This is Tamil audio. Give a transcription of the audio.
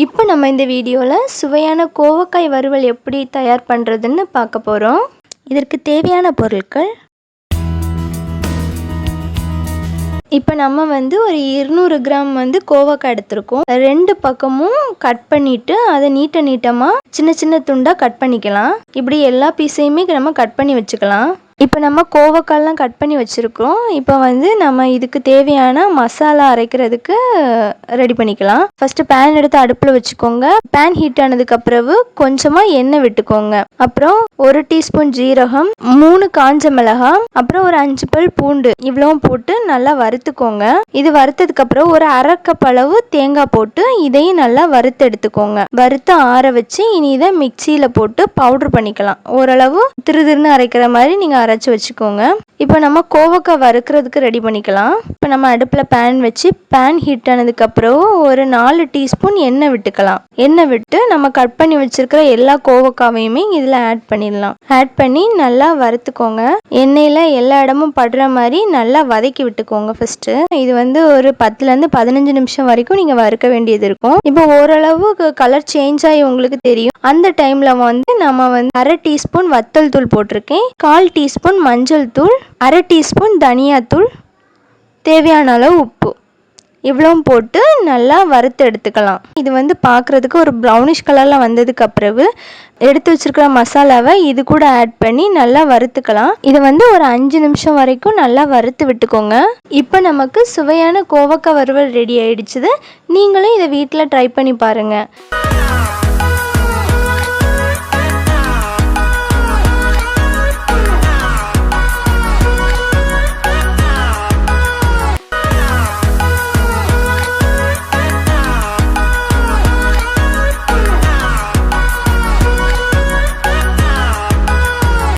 இப்போ நம்ம இந்த வீடியோவில் சுவையான கோவக்காய் வறுவல் எப்படி தயார் பண்ணுறதுன்னு பார்க்க போகிறோம். இதற்கு தேவையான பொருட்கள், இப்போ நம்ம ஒரு 200 கிராம் கோவக்காய் எடுத்துருக்கோம். 2 பக்கமும் கட் பண்ணிவிட்டு அதை நீட்டமாக சின்ன சின்ன துண்டாக கட் பண்ணிக்கலாம். இப்படி எல்லா பீஸையுமே நம்ம கட் பண்ணி வச்சுக்கலாம். இப்போ நம்ம கோவக்காயெலாம் கட் பண்ணி வச்சுருக்கோம். இப்போ நம்ம இதுக்கு தேவையான மசாலா அரைக்கிறதுக்கு ரெடி பண்ணிக்கலாம். ஃபஸ்ட்டு பேன் எடுத்து அடுப்பில் வச்சுக்கோங்க. பேன் ஹீட் ஆனதுக்கு பிறகு கொஞ்சமாக எண்ணெய் விட்டுக்கோங்க. அப்புறம் 1 டீஸ்பூன் ஜீரகம், 3 காஞ்ச மிளகாய், அப்புறம் ஒரு 5 பல் பூண்டு இவ்வளவும் போட்டு நல்லா வறுத்துக்கோங்க. இது வறுத்ததுக்கு அப்புறம் ஒரு அரை கப் அளவு தேங்காய் போட்டு இதையும் நல்லா வறுத்து எடுத்துக்கோங்க. வறுத்து ஆற வச்சு இனி இதை மிக்சியில் போட்டு பவுடர் பண்ணிக்கலாம். ஓரளவு திருன்னு அரைக்கிற மாதிரி நீங்கள் அரைச்சி வச்சுக்கோங்க. இப்போ நம்ம கோவக்காய் வறுக்கிறதுக்கு ரெடி பண்ணிக்கலாம். இப்போ நம்ம அடுப்பில் பேன் வச்சு பேன் ஹீட் ஆனதுக்கு அப்புறம் ஒரு 4 டீஸ்பூன் எண்ணெய் விட்டுக்கலாம். எண்ணெய் விட்டு நம்ம கட் பண்ணி வச்சிருக்கிற எல்லா கோவக்காவையுமே இதில் ஆட் பண்ணிடலாம். ஆட் பண்ணி நல்லா வறுத்துக்கோங்க. எண்ணெயில் எல்லா இடமும் படுற மாதிரி நல்லா வதக்கி விட்டுக்கோங்க. ஃபர்ஸ்ட்டு இது ஒரு 10லேருந்து 15 நிமிஷம் வரைக்கும் நீங்கள் வறுக்க வேண்டியது இருக்கும். இப்போ ஓரளவு கலர் சேஞ்ச் ஆகி உங்களுக்கு தெரியும். அந்த டைமில் நம்ம அரை டீஸ்பூன் வத்தல் தூள் போட்டிருக்கேன், 1/4 டீஸ்பூன் மஞ்சள் தூள், அரை டீஸ்பூன் தனியாத்தூள், தேவையான அளவு உப்பு இவ்வளவும் போட்டு நல்லா வறுத்து எடுத்துக்கலாம். இது பார்க்குறதுக்கு ஒரு ப்ரௌனிஷ் கலரில் வந்ததுக்கு அப்புறம் எடுத்து வச்சுருக்கிற மசாலாவை இது கூட ஆட் பண்ணி நல்லா வறுத்துக்கலாம். இது ஒரு 5 நிமிஷம் வரைக்கும் நல்லா வறுத்து விட்டுக்கோங்க. இப்போ நமக்கு சுவையான கோவக்காய் வறுவல் ரெடி ஆயிடுச்சுது. நீங்களும் இதை வீட்டில் ட்ரை பண்ணி பாருங்கள்.